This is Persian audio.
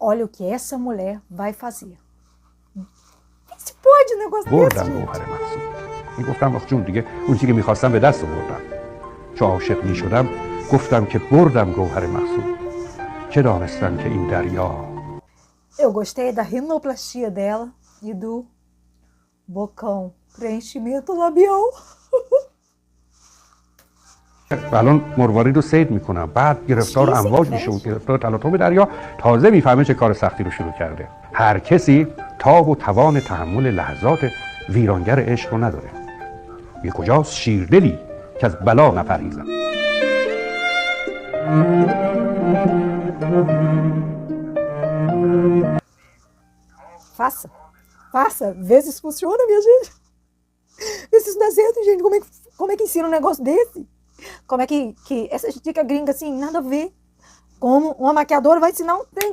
Olha o que essa mulher vai fazer. Se pode negócio desse, بردم گوهر مقصود. میگفتم آخ جون دیگه اون چیزی که میخواستم به دست آوردم. چو عاشق میشدم گفتم که بردم گوهر مقصود. چه دانستم که این دریا. Eu gostei da rinoplastia dela e do bocão, preenchimento labial. الان مروارید رو صید میکنم، بعد گرفتار امواج میشه و گرفتار تلاطم دریا، تازه میفهمه چه کار سختی رو شروع کرده. هر کسی تاب و توان تحمل لحظات ویرانگر عشق رو نداره. یه کجاست شیردلی که از بلا نپرهیزم. Faça, vê se isso funciona, minha gente. Vê se isso dá certo, gente. Como é que ensina um negócio desse? Como é que essa dica gringa assim, nada a ver? Como uma maquiadora vai ensinar um trem